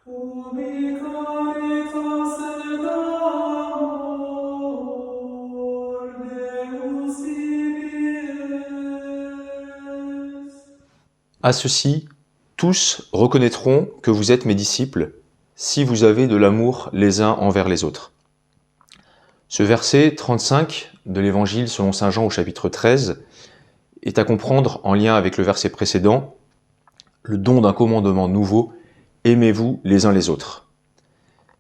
Ubi caritas et amor Deus vivies. À ceci, tous reconnaîtront que vous êtes mes disciples, si vous avez de l'amour les uns envers les autres. Ce verset 35 de l'Évangile selon saint Jean au chapitre 13 est à comprendre en lien avec le verset précédent, le don d'un commandement nouveau, aimez-vous les uns les autres.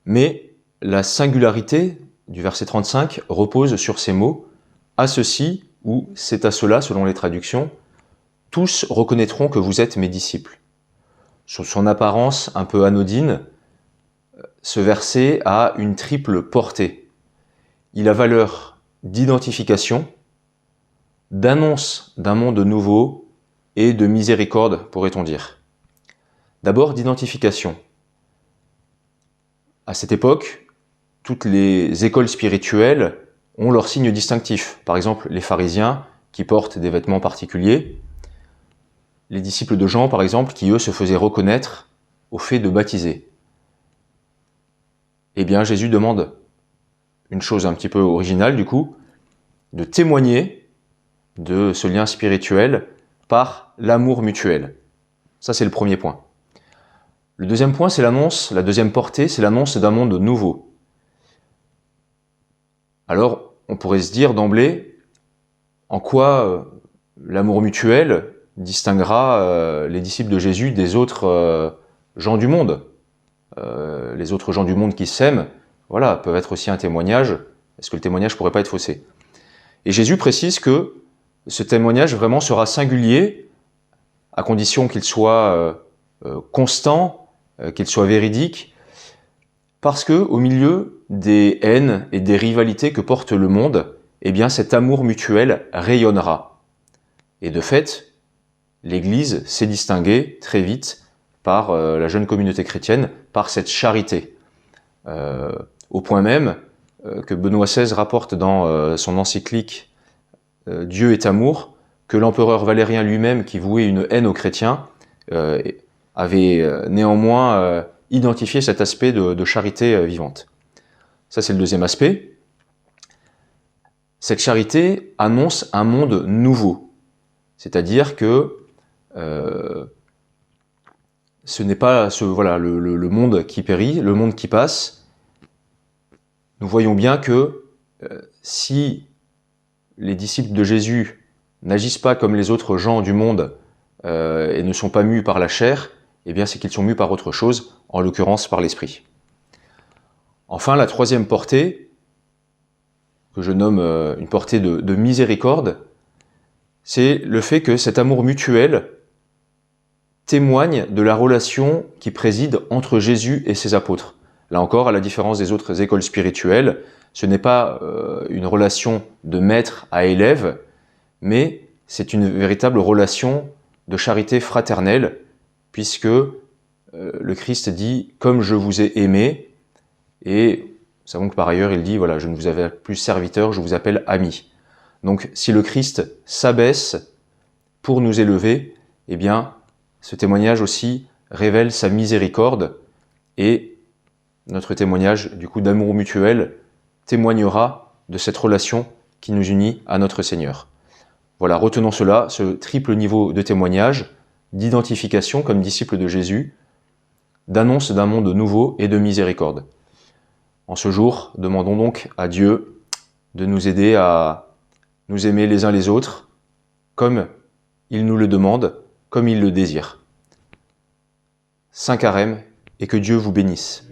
Mais la singularité du verset 35 repose sur ces mots, à ceci ou c'est à cela selon les traductions, tous reconnaîtront que vous êtes mes disciples. Sur son apparence un peu anodine, ce verset a une triple portée. Il a valeur d'identification, d'annonce d'un monde nouveau et de miséricorde, pourrait-on dire. D'abord, d'identification. À cette époque, toutes les écoles spirituelles ont leurs signes distinctifs. Par exemple, les pharisiens qui portent des vêtements particuliers, les disciples de Jean, par exemple, qui eux se faisaient reconnaître au fait de baptiser. Eh bien, Jésus demande une chose un petit peu originale, du coup, de témoigner de ce lien spirituel par l'amour mutuel. Ça, c'est le premier point. Le deuxième point, c'est l'annonce, la deuxième portée, c'est l'annonce d'un monde nouveau. Alors, on pourrait se dire d'emblée, en quoi l'amour mutuel distinguera les disciples de Jésus des autres gens du monde. Les autres gens du monde qui s'aiment, voilà, peuvent être aussi un témoignage. Est-ce que le témoignage pourrait pas être faussé? Et Jésus précise que ce témoignage vraiment sera singulier, à condition qu'il soit constant, qu'il soit véridique, parce que au milieu des haines et des rivalités que porte le monde, eh bien cet amour mutuel rayonnera. Et de fait, l'Église s'est distinguée très vite par la jeune communauté chrétienne, par cette charité. Au point même que Benoît XVI rapporte dans son encyclique Dieu est amour, que l'empereur Valérien lui-même, qui vouait une haine aux chrétiens, avait néanmoins identifié cet aspect de charité vivante. Ça, c'est le deuxième aspect. Cette charité annonce un monde nouveau, c'est-à-dire que ce n'est pas le monde qui périt, le monde qui passe. Nous voyons bien que si les disciples de Jésus n'agissent pas comme les autres gens du monde et ne sont pas mus par la chair, eh bien c'est qu'ils sont mus par autre chose, en l'occurrence par l'esprit. Enfin, la troisième portée, que je nomme une portée de miséricorde, c'est le fait que cet amour mutuel témoigne de la relation qui préside entre Jésus et ses apôtres. Là encore, à la différence des autres écoles spirituelles, ce n'est pas une relation de maître à élève, mais c'est une véritable relation de charité fraternelle, puisque le Christ dit « comme je vous ai aimé », et nous savons que par ailleurs il dit « voilà, je ne vous appelle plus serviteur, je vous appelle ami ». Donc si le Christ s'abaisse pour nous élever, eh bien ce témoignage aussi révèle sa miséricorde, et notre témoignage du coup d'amour mutuel témoignera de cette relation qui nous unit à notre Seigneur. Voilà, retenons cela, ce triple niveau de témoignage, d'identification comme disciple de Jésus, d'annonce d'un monde nouveau et de miséricorde. En ce jour, demandons donc à Dieu de nous aider à nous aimer les uns les autres, comme il nous le demande, comme il le désire. Saint Carême, et que Dieu vous bénisse.